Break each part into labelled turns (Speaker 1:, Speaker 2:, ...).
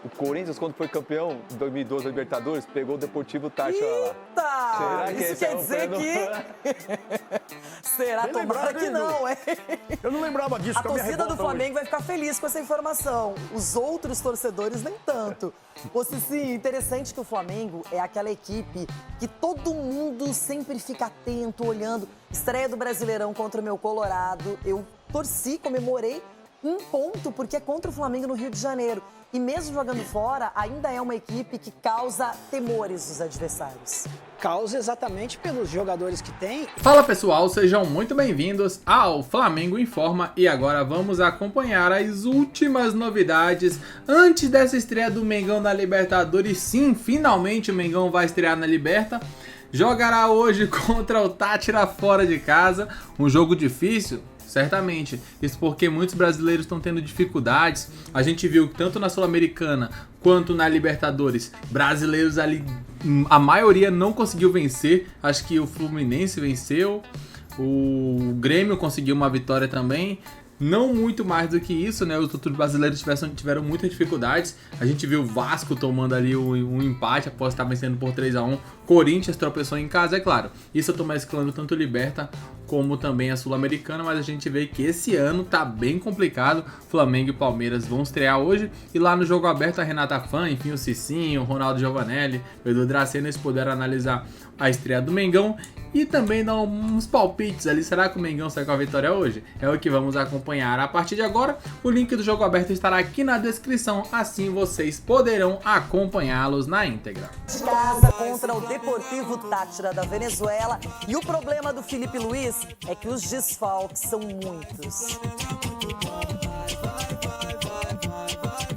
Speaker 1: O Corinthians, quando foi campeão em 2012 da Libertadores, pegou o Deportivo Táchira lá.
Speaker 2: Eita!
Speaker 1: Será que
Speaker 2: Isso
Speaker 1: esse é
Speaker 2: quer
Speaker 1: o
Speaker 2: dizer
Speaker 1: plano?
Speaker 2: que... Será?
Speaker 3: Bem
Speaker 2: Tomara
Speaker 3: lembrado,
Speaker 2: que
Speaker 3: hein,
Speaker 2: não, é?
Speaker 3: Eu não lembrava disso,
Speaker 2: A
Speaker 3: com a minha
Speaker 2: torcida do
Speaker 3: revolta
Speaker 2: Flamengo
Speaker 3: hoje.
Speaker 2: vai ficar feliz com essa informação. Os outros torcedores nem tanto. Ô, Cici, interessante que o Flamengo é aquela equipe que todo mundo sempre fica atento, olhando. Estreia do Brasileirão contra o meu Colorado. Eu torci, comemorei um ponto, porque é contra o Flamengo no Rio de Janeiro. E mesmo jogando fora, ainda é uma equipe que causa temores dos adversários.
Speaker 4: Causa exatamente pelos jogadores que tem.
Speaker 5: Fala pessoal, sejam muito bem-vindos ao Flamengo Informa e agora vamos acompanhar as últimas novidades antes dessa estreia do Mengão na Libertadores. Sim, finalmente o Mengão vai estrear na Liberta. Jogará hoje contra o Táchira fora de casa, um jogo difícil. Certamente, isso porque muitos brasileiros estão tendo dificuldades. A gente viu que tanto na Sul-Americana quanto na Libertadores, brasileiros ali, a maioria não conseguiu vencer. Acho que o Fluminense venceu, o Grêmio conseguiu uma vitória também. Não muito mais do que isso, né? Os outros brasileiros tiveram muitas dificuldades. A gente viu o Vasco tomando ali um empate após estar vencendo por 3-1. Corinthians tropeçou em casa, é claro. Isso eu tô mesclando tanto Liberta como também a Sul-Americana, mas a gente vê que esse ano tá bem complicado. Flamengo e Palmeiras vão estrear hoje. E lá no jogo aberto, a Renata Fã, enfim, o Cicinho, o Ronaldo Giovanelli, o Edu Dracena, eles puderam analisar a estreia do Mengão e também dar uns palpites ali. Será que o Mengão sai com a vitória hoje? É o que vamos acompanhar a partir de agora. O link do jogo aberto estará aqui na descrição, assim vocês poderão acompanhá-los na íntegra.
Speaker 2: Casa contra o Deportivo Táchira da Venezuela. E o problema do Felipe Luiz é que os desfalques são muitos.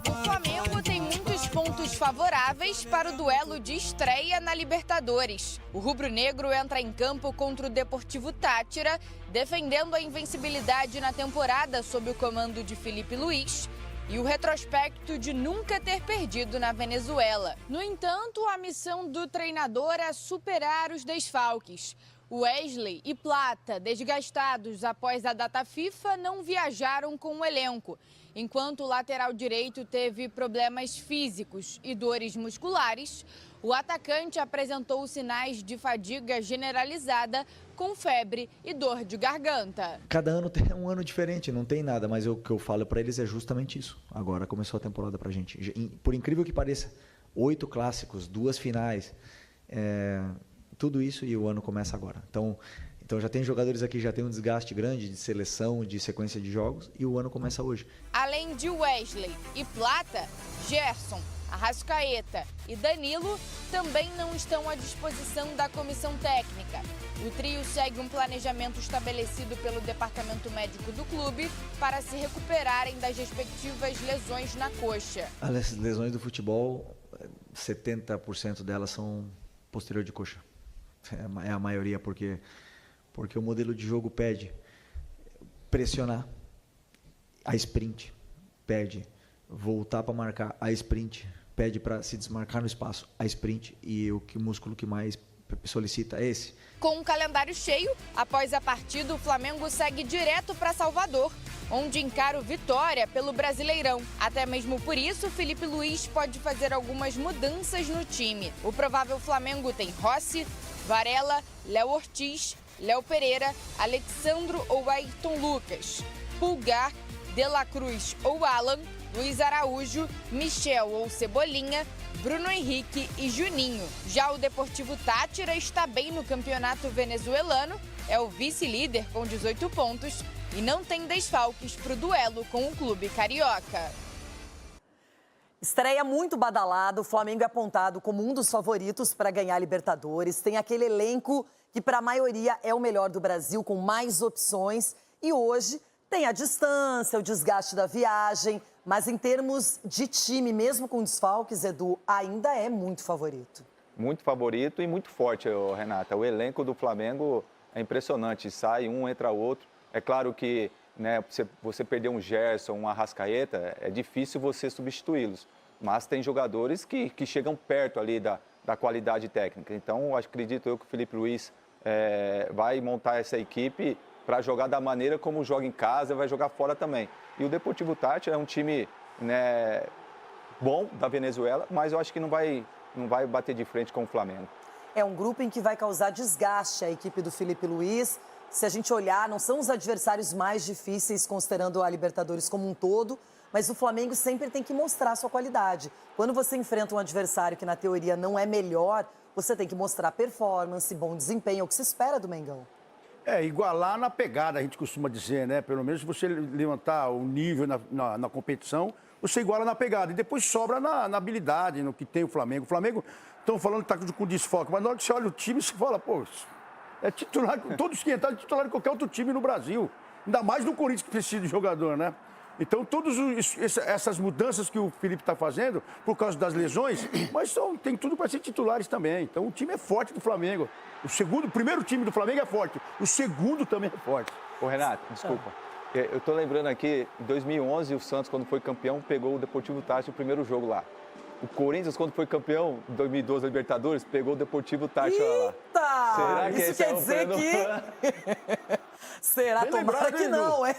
Speaker 6: O Flamengo tem muitos pontos favoráveis para o duelo de estreia na Libertadores. O rubro-negro entra em campo contra o Deportivo Táchira, defendendo a invencibilidade na temporada sob o comando de Felipe Luiz e o retrospecto de nunca ter perdido na Venezuela. No entanto, a missão do treinador é superar os desfalques. Wesley e Plata, desgastados após a data FIFA, não viajaram com o elenco, enquanto o lateral direito teve problemas físicos e dores musculares. O atacante apresentou sinais de fadiga generalizada, com febre e dor de garganta.
Speaker 7: Cada ano é um ano diferente, não tem nada, mas o que eu falo para eles é justamente isso. Agora começou a temporada pra gente. Por incrível que pareça, 8 clássicos, 2 finais, tudo isso e o ano começa agora. Então já tem jogadores aqui, já tem um desgaste grande de seleção, de sequência de jogos e o ano começa hoje.
Speaker 6: Além de Wesley e Plata, Gerson, Arrascaeta e Danilo também não estão à disposição da comissão técnica. O trio segue um planejamento estabelecido pelo departamento médico do clube para se recuperarem das respectivas lesões na coxa.
Speaker 7: As lesões do futebol, 70% delas são posterior de coxa. É a maioria, porque o modelo de jogo pede pressionar, a sprint pede voltar para marcar, a sprint pede para se desmarcar no espaço, a sprint, e o músculo que mais solicita é esse.
Speaker 6: Com um calendário cheio, após a partida, o Flamengo segue direto para Salvador, onde encara o Vitória pelo Brasileirão. Até mesmo por isso, Felipe Luiz pode fazer algumas mudanças no time. O provável Flamengo tem Rossi, Varela, Léo Ortiz, Léo Pereira, Alexandro ou Ayrton Lucas, Pulgar, De La Cruz ou Alan, Luiz Araújo, Michel ou Cebolinha, Bruno Henrique e Juninho. Já o Deportivo Táchira está bem no campeonato venezuelano, é o vice-líder com 18 pontos e não tem desfalques para o duelo com o clube carioca.
Speaker 2: Estreia muito badalada, o Flamengo é apontado como um dos favoritos para ganhar a Libertadores. Tem aquele elenco que para a maioria é o melhor do Brasil, com mais opções. E hoje tem a distância, o desgaste da viagem, mas em termos de time, mesmo com desfalques, Edu, ainda é muito favorito.
Speaker 1: Muito favorito e muito forte, Renata. O elenco do Flamengo é impressionante, sai um, entra outro. É claro que, né, você perder um Gerson, um Arrascaeta, é difícil você substituí-los. Mas tem jogadores que chegam perto ali da qualidade técnica. Então, acredito eu que o Felipe Luiz vai montar essa equipe para jogar da maneira como joga em casa, vai jogar fora também. E o Deportivo Táchira é um time, né, bom da Venezuela, mas eu acho que não vai bater de frente com o Flamengo.
Speaker 2: É um grupo em que vai causar desgaste a equipe do Felipe Luiz. Se a gente olhar, não são os adversários mais difíceis, considerando a Libertadores como um todo, mas o Flamengo sempre tem que mostrar a sua qualidade. Quando você enfrenta um adversário que, na teoria, não é melhor, você tem que mostrar performance, bom desempenho, é o que se espera do Mengão.
Speaker 3: Igualar na pegada, a gente costuma dizer, né? Pelo menos se você levantar o nível na competição, você iguala na pegada. E depois sobra na habilidade, no que tem o Flamengo. O Flamengo, estão falando que está com desfoque, mas na hora que você olha o time, você fala, pô, é titular, todos que entraram, titular de qualquer outro time no Brasil. Ainda mais no Corinthians que precisa de jogador, né? Então, todas essas mudanças que o Felipe está fazendo, por causa das lesões, mas tem tudo para ser titulares também. Então, o time é forte do Flamengo. O primeiro time do Flamengo é forte. O segundo também é forte.
Speaker 1: Ô, Renato, desculpa. Eu tô lembrando aqui, em 2011, o Santos, quando foi campeão, pegou o Deportivo Táchira o primeiro jogo lá. O Corinthians, quando foi campeão, em 2012, a Libertadores, pegou o Deportivo Táchira lá.
Speaker 2: Eita!
Speaker 1: Será que
Speaker 2: isso quer dizer que... Será?
Speaker 3: Bem
Speaker 2: Tomara
Speaker 3: lembrado,
Speaker 2: que
Speaker 3: hein,
Speaker 2: não, hein?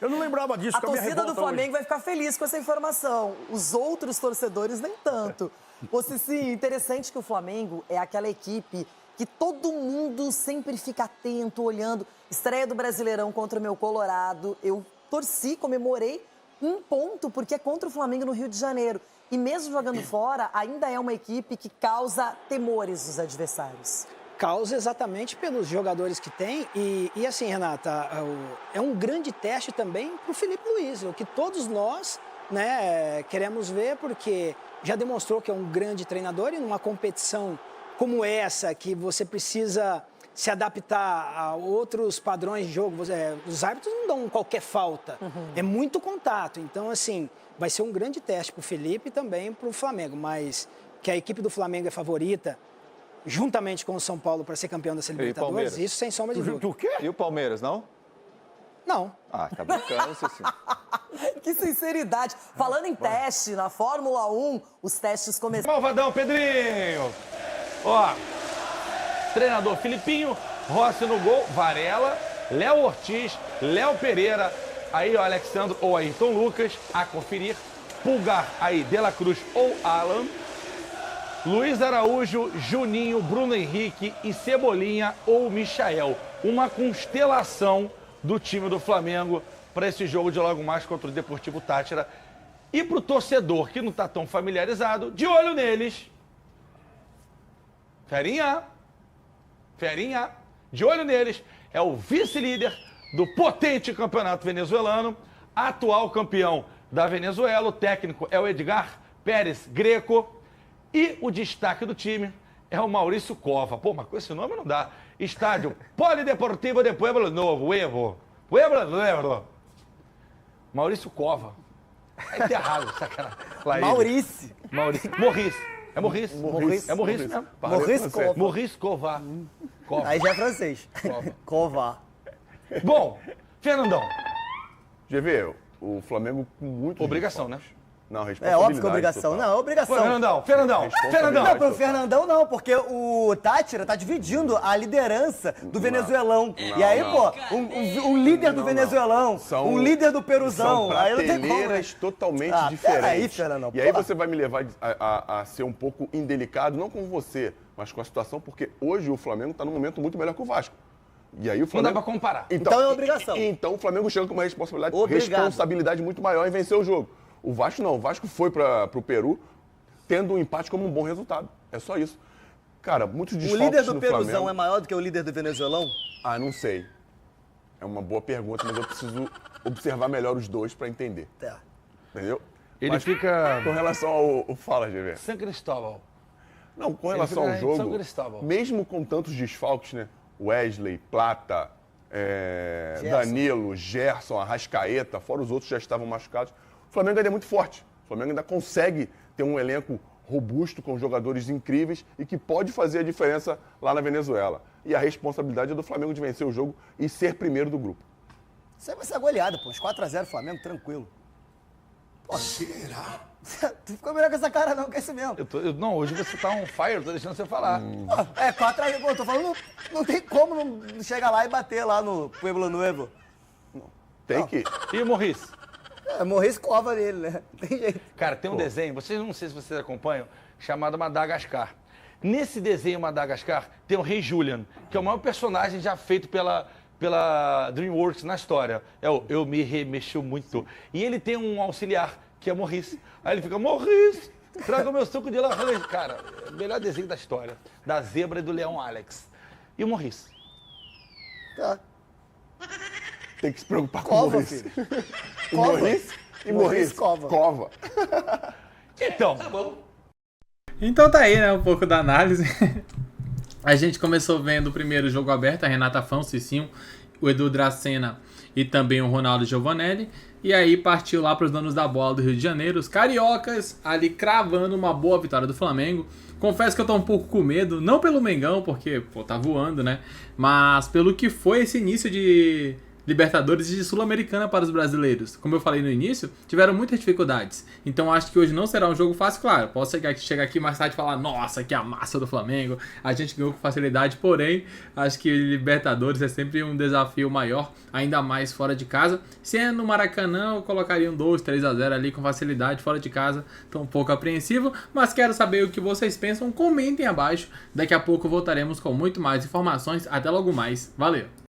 Speaker 3: Eu não lembrava disso.
Speaker 2: A torcida do Flamengo vai ficar feliz com essa informação. Os outros torcedores nem tanto. Você sim, interessante que o Flamengo é aquela equipe que todo mundo sempre fica atento, olhando. Estreia do Brasileirão contra o meu Colorado. Eu torci, comemorei um ponto, porque é contra o Flamengo no Rio de Janeiro. E mesmo jogando fora, ainda é uma equipe que causa temores dos adversários.
Speaker 4: Causa exatamente pelos jogadores que tem. E assim, Renata, é um grande teste também para o Felipe Luiz, o que todos nós, né, queremos ver, porque já demonstrou que é um grande treinador e numa competição como essa, que você precisa se adaptar a outros padrões de jogo. Os árbitros não dão qualquer falta, é muito contato. Então, assim, vai ser um grande teste para o Felipe e também para o Flamengo, mas que a equipe do Flamengo é favorita, juntamente com o São Paulo, para ser campeão dessa Libertadores, isso sem sombra de dúvida.
Speaker 3: O quê?
Speaker 1: E o Palmeiras, não?
Speaker 4: Não.
Speaker 1: Ah, tá brincando, isso sim.
Speaker 2: Que sinceridade. Falando em teste, na Fórmula 1, os testes começaram.
Speaker 8: Malvadão, Pedrinho! Ó, treinador Filipinho, Rossi no gol, Varela, Léo Ortiz, Léo Pereira, aí o Alexandre ou Ayrton Lucas, a conferir, Pulgar, aí De La Cruz ou Alan, Luiz Araújo, Juninho, Bruno Henrique e Cebolinha ou Michael. Uma constelação do time do Flamengo para esse jogo de logo mais contra o Deportivo Táchira. E para o torcedor que não está tão familiarizado, de olho neles. Ferinha, de olho neles, é o vice-líder do potente campeonato venezuelano, atual campeão da Venezuela, o técnico é o Edgar Pérez Greco, e o destaque do time é o Maurício Cova. Pô, mas com esse nome não dá. Estádio Polideportivo de Pueblo Novo, Pueblo Novo. Maurício Cova. Aí tá errado, sacanagem.
Speaker 2: Maurício.
Speaker 8: Morris. É Morris. É Morris mesmo.
Speaker 2: Morris Cova.
Speaker 8: Morris Cova.
Speaker 2: Aí já é francês. Cova.
Speaker 8: Bom, Fernandão.
Speaker 9: GV, o Flamengo com muito
Speaker 8: Obrigação, né?
Speaker 9: Não,
Speaker 2: É
Speaker 9: responsabilidade.
Speaker 2: óbvio que é obrigação.
Speaker 9: total.
Speaker 2: Não, é obrigação.
Speaker 8: Fernandão.
Speaker 2: Não, pro Fernandão não, porque o Táchira tá dividindo a liderança do venezuelão. E aí, pô, um líder do venezuelão, um líder do peruzão.
Speaker 9: São
Speaker 2: Aí não tem como.
Speaker 9: prateleiras totalmente
Speaker 2: peraí,
Speaker 9: diferentes.
Speaker 2: Fernandão.
Speaker 9: E aí você vai me levar a ser um pouco indelicado, não com você, mas com a situação, porque hoje o Flamengo está num momento muito melhor que o Vasco. E aí o Flamengo...
Speaker 8: Não dá pra comparar.
Speaker 2: Então é obrigação.
Speaker 9: Então o Flamengo chega com uma
Speaker 2: Obrigado.
Speaker 9: responsabilidade muito maior em vencer o jogo. O Vasco não. O Vasco foi para o Peru tendo um empate como um bom resultado. É só isso. Cara, muitos desfalques
Speaker 2: O líder do
Speaker 9: no
Speaker 2: peruzão
Speaker 9: Flamengo...
Speaker 2: é maior do que o líder do venezuelão?
Speaker 9: Ah, não sei. É uma boa pergunta, mas eu preciso observar melhor os dois para entender.
Speaker 2: Tá.
Speaker 9: Entendeu?
Speaker 8: Ele
Speaker 9: Mas
Speaker 8: fica...
Speaker 9: Com relação ao... Fala, GV.
Speaker 8: San Cristóbal.
Speaker 9: Não, com
Speaker 8: Ele
Speaker 9: relação
Speaker 8: fica
Speaker 9: ao
Speaker 8: em
Speaker 9: jogo,
Speaker 8: São Cristóbal.
Speaker 9: mesmo com tantos desfalques, né? Wesley, Plata, Danilo, Gerson, Arrascaeta, fora os outros que já estavam machucados, o Flamengo ainda é muito forte. O Flamengo ainda consegue ter um elenco robusto, com jogadores incríveis e que pode fazer a diferença lá na Venezuela. E a responsabilidade é do Flamengo de vencer o jogo e ser primeiro do grupo.
Speaker 2: Isso aí vai ser goleada, pô. Uns 4-0 Flamengo, tranquilo. Pô, será? Tu ficou melhor com essa cara não, que é isso mesmo.
Speaker 8: Não, hoje você tá on fire, eu tô deixando você falar.
Speaker 2: 4-0, pô, eu tô falando, não tem como não chegar lá e bater lá no Pueblo Novo.
Speaker 9: Tem que...
Speaker 8: E Morris?
Speaker 10: Morrer escova nele, né? Não tem jeito.
Speaker 8: Cara, tem um desenho, não sei se vocês acompanham, chamado Madagascar. Nesse desenho Madagascar tem o Rei Julian, que é o maior personagem já feito pela DreamWorks na história. Eu me remexo muito. E ele tem um auxiliar, que é Maurice. Aí ele fica, Maurice, traga o meu suco de laranja. Cara, melhor desenho da história. Da zebra e do leão Alex. E o Maurice?
Speaker 10: Tá.
Speaker 9: Tem que se preocupar com o
Speaker 10: Cova,
Speaker 9: Maurice.
Speaker 10: filho.
Speaker 9: O
Speaker 10: Cova.
Speaker 9: Maurice e
Speaker 10: Maurice Cova.
Speaker 9: Cova.
Speaker 8: Então,
Speaker 5: Então tá aí, né, um pouco da análise. A gente começou vendo o primeiro jogo aberto, a Renata Fã, o Cicinho, o Edu Dracena e também o Ronaldo Giovanelli. E aí partiu lá para os donos da bola do Rio de Janeiro, os cariocas, ali cravando uma boa vitória do Flamengo. Confesso que eu tô um pouco com medo, não pelo Mengão, porque, pô, tá voando, né? Mas pelo que foi esse início de Libertadores e de Sul-Americana para os brasileiros. Como eu falei no início, tiveram muitas dificuldades. Então acho que hoje não será um jogo fácil, claro. Posso chegar aqui mais tarde e falar, nossa, que a massa do Flamengo, a gente ganhou com facilidade, porém, acho que Libertadores é sempre um desafio maior, ainda mais fora de casa. Se é no Maracanã, eu colocaria um 2-3-0 ali com facilidade, fora de casa, tô um pouco apreensivo, mas quero saber o que vocês pensam, comentem abaixo. Daqui a pouco voltaremos com muito mais informações. Até logo mais, valeu!